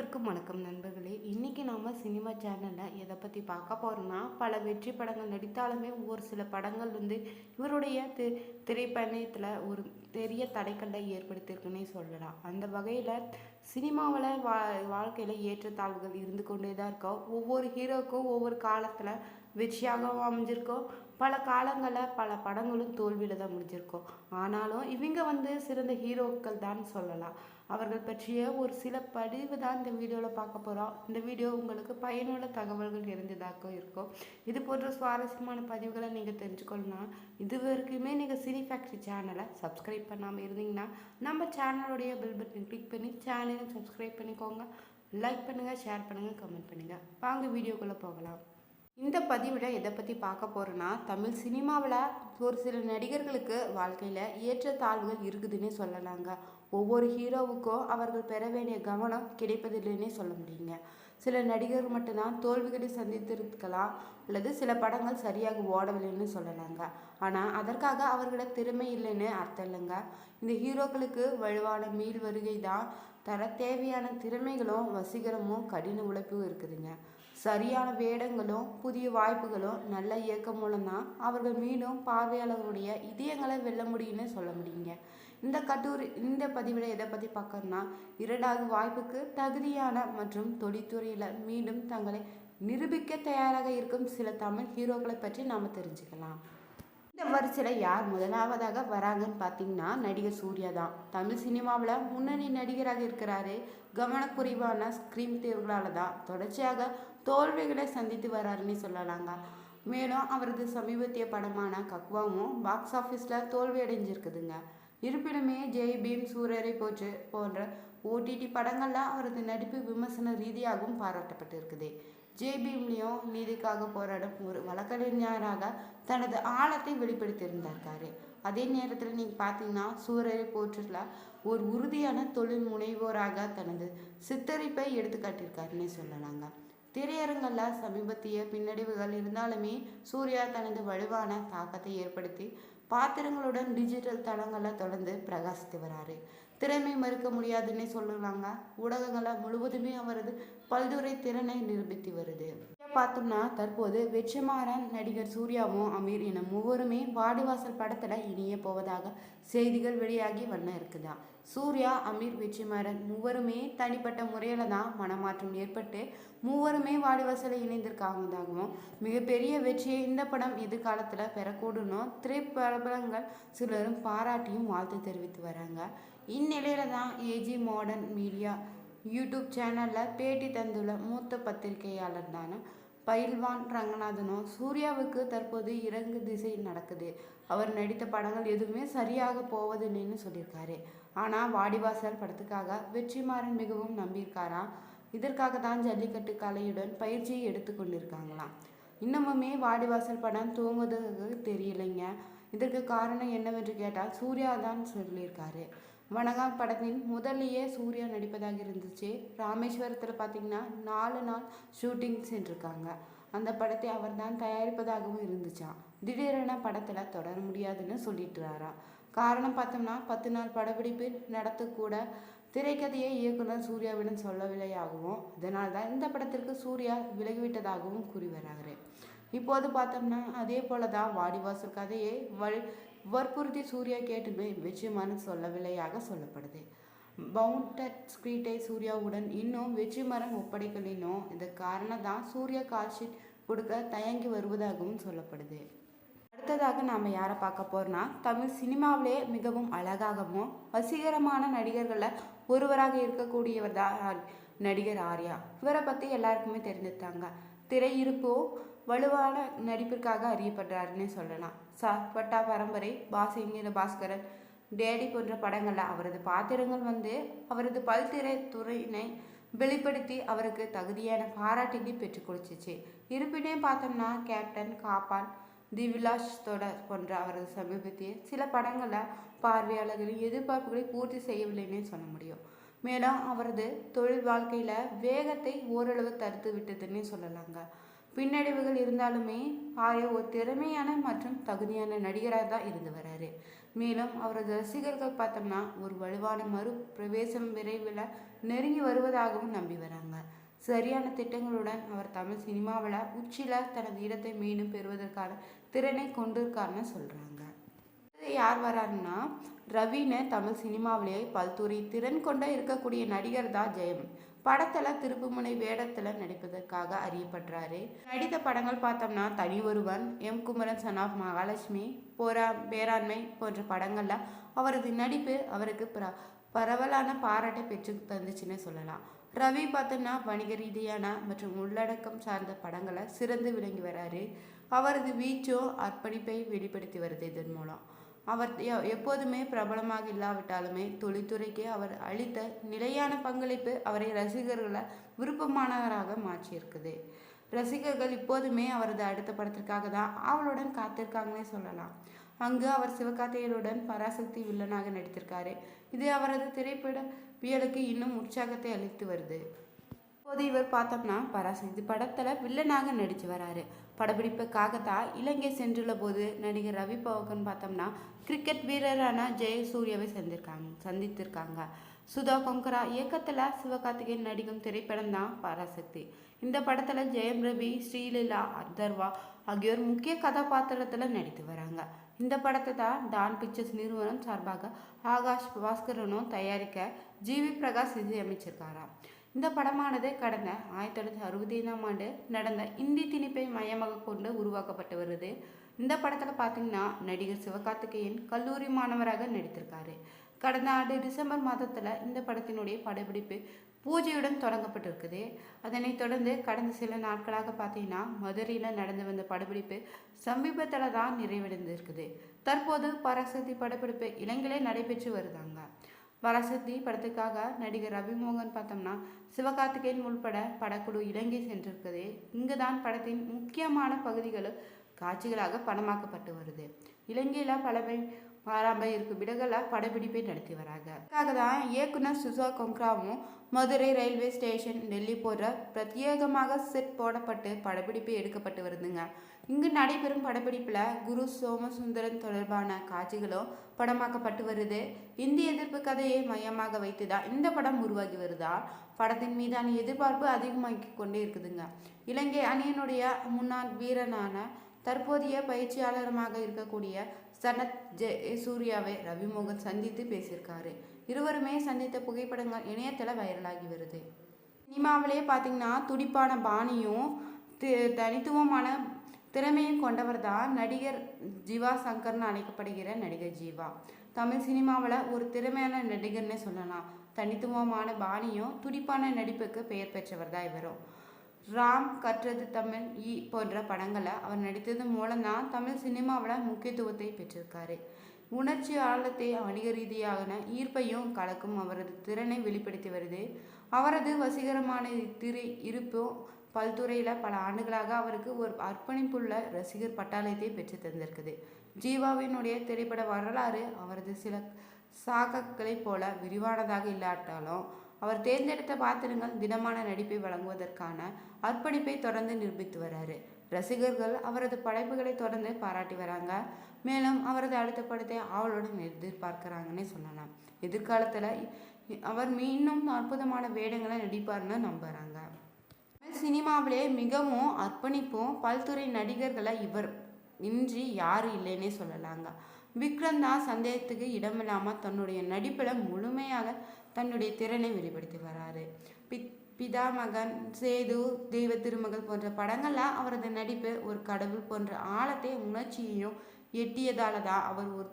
அனைவருக்கும் வணக்கம் நண்பர்களே. இன்றைக்கி நாம் சினிமா சேனலில் எதை பற்றி பார்க்க போகிறோம்னா, பல வெற்றி படங்கள் நடித்தாலுமே ஒரு சில படங்கள் இவருடைய திரைப்பயணத்தில் ஒரு பெரிய தடைக்கல்லை ஏற்படுத்தியிருக்குன்னே சொல்லலாம். அந்த வகையில் சினிமாவில் வாழ்க்கையில் ஏற்றத்தாழ்வுகள் இருந்து கொண்டே தான் இருக்கோம். ஒவ்வொரு ஹீரோக்கும் ஒவ்வொரு காலத்தில் வெற்றியாகவும் அமைஞ்சிருக்கோம். பல காலங்களில் பல படங்களும் தோல்வியில் தான் முடிஞ்சிருக்கோம். ஆனாலும் இவங்க சிறந்த ஹீரோக்கள் தான் சொல்லலாம். அவர்கள் பற்றிய ஒரு சில பதிவு தான் இந்த வீடியோவில் பார்க்க போகிறோம். இந்த வீடியோ உங்களுக்கு பயனுள்ள தகவல்கள் இருந்ததாக இருக்கும். இது போன்ற சுவாரஸ்யமான பதிவுகளை நீங்கள் தெரிஞ்சுக்கணும்னா இது வரைக்குமே நீங்கள் சினி ஃபேக்ட்ரி சேனலை சப்ஸ்கிரைப் பண்ணாமல் இருந்தீங்கன்னா நம்ம சேனலுடைய பெல் பட்டன் கிளிக் பண்ணி சேனலையும் சப்ஸ்கிரைப் பண்ணிக்கோங்க. லைக் பண்ணுங்கள், ஷேர் பண்ணுங்கள், கமெண்ட் பண்ணுங்கள். வாங்க வீடியோக்குள்ளே போகலாம். இந்த பதிவில் எதை பற்றி பார்க்க போகிறோன்னா, தமிழ் சினிமாவில் ஒரு சில நடிகர்களுக்கு வாழ்க்கையில் ஏற்றத்தாழ்வுகள் இருக்குதுன்னே சொல்லலாங்க. ஒவ்வொரு ஹீரோவுக்கும் அவர்கள் பெற வேண்டிய கவனம் கிடைப்பதில்லைன்னே சொல்ல முடியுங்க. சில நடிகர்கள் மட்டும்தான் தோல்விகளை சந்தித்திருக்கலாம், அல்லது சில படங்கள் சரியாக ஓடவில்லைன்னு சொல்லலாங்க. ஆனால் அதற்காக அவர்களோட திறமை இல்லைன்னு அர்த்தம் இல்லைங்க. இந்த ஹீரோக்களுக்கு வலுவான மீள் வருகை தான் தர தேவையான திறமைகளும் வசீகரமும் கடின உழைப்பும் இருக்குதுங்க. சரியான வேடங்களும் புதிய வாய்ப்புகளும் நல்ல இயக்கம் மூலம்தான் அவர்கள் மீண்டும் பார்வையாளர்களுடைய இதயங்களை வெல்ல முடியும்னு சொல்ல முடியுங்க. இந்த பதிவில் எதை பற்றி பார்க்கணும்னா, இரண்டாவது வாய்ப்புக்கு தகுதியான மற்றும் தொழில்துறையில் மீண்டும் தங்களை நிரூபிக்க தயாராக இருக்கும் சில தமிழ் ஹீரோக்களை பற்றி நாம் தெரிஞ்சுக்கலாம். இந்த வரிசையில் யார் முதலாவதாக வராங்கன்னு பார்த்தீங்கன்னா, நடிகர் சூர்யா தான். தமிழ் சினிமாவில் முன்னணி நடிகராக இருக்கிறாரு. கவனக்குறைவான ஸ்கிரீன் தேர்வுகளால் தான் தொடர்ச்சியாக தோல்விகளை சந்தித்து வராருன்னு சொல்லலாங்க. மேலும் அவரது சமீபத்திய படமான கக்வாவும் பாக்ஸ் ஆஃபீஸில் தோல்வி அடைஞ்சிருக்குதுங்க. இருப்பினுமே ஜெய் பீம், சூரரை போன்ற ஓடிடி படங்களில் அவரது நடிப்பு விமர்சன ரீதியாகவும் பாராட்டப்பட்டு இருக்குது. ஜேபிஎம்லேயும் நீதிக்காக போராடும் ஒரு வழக்கறிஞராக தனது ஆழத்தை வெளிப்படுத்தியிருந்திருக்காரு. அதே நேரத்தில் நீங்கள் பார்த்தீங்கன்னா, சூரரை போற்றில் ஒரு உறுதியான தொழில் முனைவோராக தனது சித்தரிப்பை எடுத்துக்காட்டியிருக்காருன்னே சொல்லலாங்க. திரையரங்கில் சமீபத்திய பின்னடைவுகள் இருந்தாலுமே சூர்யா தனது வலுவான தாக்கத்தை ஏற்படுத்தி பாத்திரங்களுடன் டிஜிட்டல் தளங்களில் தொடர்ந்து பிரகாசித்து வராரு. திறமை மறுக்க முடியாதுன்னே சொல்லலாங்க. ஊடகங்களை முழுவதுமே அவரது பல்துறை திறனை நிரூபித்து வருது. பார்த்தோம்னா தற்போது வெற்றிமாறன், நடிகர் சூர்யாவும் அமீர் என மூவருமே வாடிவாசல் படத்துல இணைய போவதாக செய்திகள் வெளியாகி இருக்குதா. சூர்யா, அமீர், வெற்றிமாறன் மூவருமே தனிப்பட்ட முறையில தான் மனமாற்றம் ஏற்பட்டு மூவருமே வாடிவாசலை இணைந்திருக்காங்கதாகவும் மிகப்பெரிய வெற்றியை இந்த படம் எதிர்காலத்துல பெறக்கூடும்னு திரைப்பிரபலங்கள் சிலரும் பாராட்டியும் வாழ்த்து தெரிவித்து வராங்க. இந்நிலையில தான் ஏஜி மாடர்ன் மீடியா யூடியூப் சேனலில் பேட்டி தந்துள்ள மூத்த பத்திரிகையாளர் தான பயில்வான் ரங்கநாதனும் சூர்யாவுக்கு தற்போது இறங்கு திசை நடக்குது. அவர் நடித்த படங்கள் எதுவுமே சரியாக போவதில்லைன்னு சொல்லியிருக்காரு. ஆனால் வாடிவாசல் படத்துக்காக வெற்றிமாறன் மிகவும் நம்பியிருக்காராம். இதற்காக தான் ஜல்லிக்கட்டு கலையுடன் பயிற்சியை எடுத்து கொண்டிருக்காங்களாம். இன்னமுமே வாடிவாசல் படம் தூங்குவதற்கு தெரியலைங்க. இதற்கு காரணம் என்னவென்று கேட்டால் சூர்யா தான் சொல்லியிருக்காரு. வணங்கால் படத்தின் முதல்லையே சூர்யா நடிப்பதாக இருந்துச்சு. ராமேஸ்வரத்தில் பார்த்திங்கன்னா 4 நாள் ஷூட்டிங் சென்றிருக்காங்க. அந்த படத்தை அவர் தான் தயாரிப்பதாகவும் இருந்துச்சான். திடீரென படத்தில் தொடர முடியாதுன்னு சொல்லிட்டுறாராம். காரணம் பார்த்தோம்னா 10 நாள் படப்பிடிப்பு நடத்தக்கூட திரைக்கதையை இயக்குனர் சூர்யாவிடம் சொல்லவில்லையாகவும் அதனால் தான் இந்த படத்திற்கு சூர்யா விலகிவிட்டதாகவும் கூறி வராரு. இப்போது பார்த்தோம்னா அதே போல தான் வாடிவாசல் கதையை வற்புறுத்தி சூர்யா கேட்டுமே வெற்றிமாறன் சொல்லவில்லையாக சொல்லப்படுது. பவுண்டட் ஸ்கிரீட்டை சூர்யாவுடன் இன்னும் வெற்றிமாறன் ஒப்படைக்கலினோம். இதற்கு காரணம் தான் சூர்யா கால்ஷீட் கொடுக்க தயங்கி வருவதாகவும் சொல்லப்படுது. அடுத்ததாக நாம் யாரை பார்க்க போறோம்னா, தமிழ் சினிமாவிலே மிகவும் அழகாகவும் வசீகரமான நடிகர்களில் ஒருவராக இருக்கக்கூடியவர் தான் நடிகர் ஆர்யா. இவரை பற்றி எல்லாருக்குமே தெரிஞ்சுட்டாங்க. திரையிருப்போ வலுவான நடிப்பிற்காக அறியப்படுறாருன்னு சொல்லலாம். பட்டா பரம்பரை, பாசிங்கிற பாஸ்கரன், டேடி போன்ற படங்களில் அவரது பாத்திரங்கள் அவரது பல்திரை துறையினை வெளிப்படுத்தி அவருக்கு தகுதியான பாராட்டினை பெற்றுக் கொடுத்துச்சு. இருப்பினே பார்த்தோம்னா கேப்டன், காப்பான், தி விலாஸ் தொடர் போன்ற அவரது சமீபத்திய சில படங்களில் பார்வையாளர்களின் எதிர்பார்ப்புகளை பூர்த்தி செய்யவில்லைன்னே சொல்ல முடியும். மேலும் அவரது தொழில் வாழ்க்கையில் வேகத்தை ஓரளவு தடுத்து விட்டதுன்னே சொல்லலாங்க. பின்னடைவுகள் இருந்தாலுமே ஆர்யா ஒரு திறமையான மற்றும் தகுதியான நடிகராக தான் இருந்து வராரு. மேலும் அவரது ரசிகர்கள் பார்த்தோம்னா ஒரு வலுவான மறு பிரவேசம் விரைவில் நெருங்கி வருவதாகவும் நம்பி வராங்க. சரியான திட்டங்களுடன் அவர் தமிழ் சினிமாவில் உச்சியில் தனது இடத்தை மீண்டும் பெறுவதற்கான திறனை கொண்டிருக்காருன்னு சொல்கிறாங்க. யார் வராருன்னா, ரவின்னு தமிழ் சினிமாவிலேயே பல்துறை திறன் கொண்ட இருக்கக்கூடிய நடிகர் தான் ஜெயம். படத்தில் திருப்புமுனை வேடத்தில் நடிப்பதற்காக அறியப்படுறாரு. நடித்த படங்கள் பார்த்தோம்னா Thani Oruvan, M Kumaran son of Mahalakshmi, Peranmai போன்ற படங்களில் அவரது நடிப்பு அவருக்கு பரவலான பாராட்டை பெற்று தந்துச்சுன்னு சொல்லலாம். ரவி பார்த்தோம்னா வணிக ரீதியான மற்றும் உள்ளடக்கம் சார்ந்த படங்களை சிறந்து விளங்கி வராரு. அவரது வீச்சும் அர்ப்பணிப்பை வெளிப்படுத்தி வருது. இதன் மூலம் அவர் எப்போதுமே பிரபலமாக இல்லாவிட்டாலுமே தொழில்துறைக்கு அவர் அளித்த நிலையான பங்களிப்பு அவரை ரசிகர்களை விருப்பமானவராக மாற்றியிருக்குது. ரசிகர்கள் இப்போதுமே அவரது அடுத்த படத்திற்காக தான் அவளுடன் காத்திருக்காங்கன்னே சொல்லலாம். அங்கு அவர் சிவகார்த்திகேயனுடன் பராசக்தி வில்லனாக நடித்திருக்காரு. இது அவரது திரைப்படவியலுக்கு இன்னும் உற்சாகத்தை அளித்து வருது. இப்போது இவர் பார்த்தோம்னா பராசக்தி படத்தில் வில்லனாக நடித்து வராரு. படப்பிடிப்புக்காகத்தான் இலங்கை சென்றுள்ள போது நடிகர் ரவி பவகன் பார்த்தோம்னா கிரிக்கெட் வீரரான ஜெயசூர்யாவை சந்தித்திருக்காங்க. சுதா கொங்கரா இயக்கத்தில் சிவகார்த்திகேயன் நடிக்கும் திரைப்படம் தான் பராசக்தி. இந்த படத்தில் ஜெயம் ரவி, ஸ்ரீலீலா, அதர்வா ஆகியோர் முக்கிய கதாபாத்திரத்தில் நடித்து வராங்க. இந்த படத்தை தான் டான் பிக்சர்ஸ் நிறுவனம் சார்பாக ஆகாஷ் பாஸ்கரனும் தயாரிக்க ஜிவி பிரகாஷ் இசையமைச்சிருக்காராம். இந்த படமானது கடந்த 1965ஆம் ஆண்டு நடந்த இந்தி திணிப்பை மையமாக கொண்டு உருவாக்கப்பட்டு வருது. இந்த படத்தில் பார்த்தீங்கன்னா நடிகர் சிவகார்த்திகேயன் கல்லூரி மாணவராக நடித்திருக்காரு. கடந்த ஆண்டு டிசம்பர் மாதத்தில் இந்த படத்தினுடைய படப்பிடிப்பு பூஜையுடன் தொடங்கப்பட்டிருக்குது. அதனைத் தொடர்ந்து கடந்த சில நாட்களாக பார்த்தீங்கன்னா மதுரையில் நடந்து வந்த படப்பிடிப்பு சமீபத்தில் தான் நிறைவடைந்திருக்குது. தற்போது பராசக்தி படப்பிடிப்பு இலங்கையிலே நடைபெற்று வருதாங்க. பராசக்தி படத்துக்காக நடிகர் ரவிமோகன் பார்த்தோம்னா சிவகார்த்திகேயன் உள்பட படக்குழு இலங்கை சென்றிருக்குது. இங்கு தான் படத்தின் முக்கியமான பகுதிகளும் காட்சிகளாக படமாக்கப்பட்டு வருது. இலங்கையில் பாரம்ப இருக்கும் இடங்களில் படப்பிடிப்பை நடத்தி வராங்க. அதுக்காக தான் இயக்குனர் சுசா கொங்க்ராவும் மதுரை ரயில்வே ஸ்டேஷன், டெல்லி போன்ற பிரத்யேகமாக செட் போடப்பட்டு படப்பிடிப்பு எடுக்கப்பட்டு வருதுங்க. இங்கு நடைபெறும் படப்பிடிப்பில் குரு சோமசுந்தரன் தொடர்பான காட்சிகளும் படமாக்கப்பட்டு வருது. இந்திய எதிர்ப்பு கதையை மையமாக வைத்து தான் இந்த படம் உருவாகி வருதா படத்தின் மீதான எதிர்பார்ப்பு அதிகமாகி கொண்டே இருக்குதுங்க. இலங்கை அணியினுடைய முன்னாள் வீரனான தற்போதைய பயிற்சியாளருமாக இருக்கக்கூடிய சனத் ஜெயசூர்யாவை ரவிமோகன் சந்தித்து பேசியிருக்காரு. இருவருமே சந்தித்த புகைப்படங்கள் இணையத்தில் வைரலாகி வருது. சினிமாவிலே பார்த்தீங்கன்னா துடிப்பான பாணியும் தனித்துவமான திறமையும் கொண்டவர் தான் நடிகர் ஜீவா சங்கர்னு அழைக்கப்படுகிற நடிகர் ஜீவா. தமிழ் சினிமாவில் ஒரு திறமையான நடிகர்னே சொல்லலாம். தனித்துவமான பாணியும் துடிப்பான நடிப்புக்கு பெயர் பெற்றவர் தான் இவரும். ராம், கற்றது தமிழ், போன்ற படங்களை அவர் நடித்தது மூலம்தான் தமிழ் சினிமாவில் முக்கியத்துவத்தை பெற்றிருக்காரு. உணர்ச்சி ஆழத்தை வணிக ரீதியான ஈர்ப்பையும் கலக்கும் அவரது திறனை வெளிப்படுத்தி வருது. அவரது வசீகரமான இருப்பும் பல்துறையில் பல ஆண்டுகளாக அவருக்கு ஒரு அர்ப்பணிப்புள்ள ரசிகர் பட்டாளத்தை பெற்று தந்திருக்குது. ஜீவாவினுடைய திரைப்பட வரலாறு அவரது சில சாகங்களைப் போல விரிவானதாக இல்லாட்டாலும் அவர் தேர்ந்தெடுத்த பாத்திரங்கள் திடமான நடிப்பை வழங்குவதற்கான அர்ப்பணிப்பை தொடர்ந்து நிரூபித்து வராரு. ரசிகர்கள் அவரது படைப்புகளை தொடர்ந்து பாராட்டி வராங்க. மேலும் அவரது அடுத்த படத்தை ஆவலுடன் எதிர்பார்க்கிறாங்கன்னே சொல்லலாம். எதிர்காலத்தில் அவர் இன்னும் அற்புதமான வேடங்களை நடிப்பார்னு நம்புறாங்க. சினிமாவிலே மிகவும் அர்ப்பணிப்பும் பல்துறை நடிகர்களை இவர் இன்றி யாரும் இல்லைன்னே சொல்லலாங்க. விக்ரம் தான் சந்தேகத்துக்கு இடமில்லாமல் தன்னுடைய நடிப்பில் முழுமையாக தன்னுடைய திறனை வெளிப்படுத்தி வராரு. பிதாமகன், சேது, தெய்வ திருமகள் போன்ற படங்கள்லாம் அவரது நடிப்பு ஒரு கடவுள் போன்ற ஆழத்தை உணர்ச்சியையும் எட்டியதால தான் அவர் ஒரு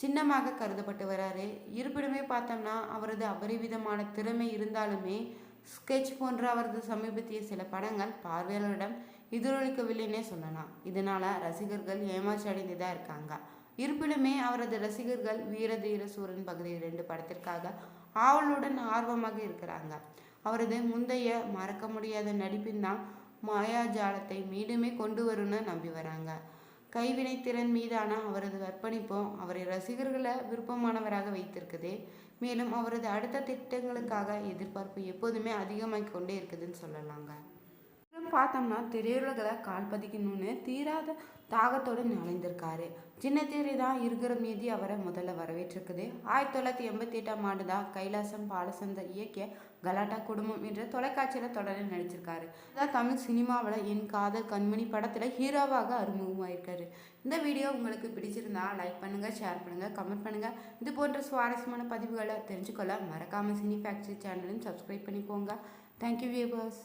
சின்னமாக கருதப்பட்டு வராரு. இருப்பிடமே பார்த்தோம்னா அவரது அபரிவிதமான திறமை இருந்தாலுமே ஸ்கெட்ச் போன்ற அவரது சமீபத்திய சில படங்கள் பார்வையாளரிடம் எதிரொலிக்கவில்லைன்னே சொல்லலாம். இதனால் ரசிகர்கள் ஏமாற்றி அடைந்து தான் இருக்காங்க. இருப்பினுமே அவரது ரசிகர்கள் வீர தீர சூரன் பகுதி 2 படத்திற்காக ஆவலுடன் ஆர்வமாக இருக்கிறாங்க. அவரது முந்தைய மறக்க முடியாத நடிப்பின் தான் மாயாஜாலத்தை மீண்டுமே கொண்டு வரும்னு நம்பி வராங்க. கைவினை திறன் மீதான அவரது அர்ப்பணிப்பும் அவரை ரசிகர்களை விருப்பமானவராக வைத்திருக்குது. மேலும் அவரது அடுத்த திட்டங்களுக்காக எதிர்பார்ப்பு எப்போதுமே அதிகமாகி கொண்டே இருக்குதுன்னு சொல்லலாங்க. பார்த்தோம்னா திரையுலகில் கால் பதிக்கணும்னு தீராத தாகத்தோடு நுழைந்திருக்காரு. சின்ன திரை தான் இருக்கிற மீதி அவரை முதல்ல வரவேற்றிருக்குது. 1988ஆம் ஆண்டு தான் கைலாசம் பாலசந்தர் இயக்கிய கலாட்டா குடும்பம் என்ற தொலைக்காட்சியில் தொடரில் நடிச்சிருக்காரு. அதான் தமிழ் சினிமாவில் என் காதல் கண்மணி படத்தில் ஹீரோவாக அறிமுகமாயிருக்காரு. இந்த வீடியோ உங்களுக்கு பிடிச்சிருந்தா லைக் பண்ணுங்கள், ஷேர் பண்ணுங்கள், கமெண்ட் பண்ணுங்கள். இது போன்ற சுவாரஸ்யமான பதிவுகளை தெரிஞ்சுக்கொள்ள மறக்காமல் சினி ஃபேக்ட்ரி சேனலையும் சப்ஸ்கிரைப் பண்ணிக்கோங்க. Thank you viewers.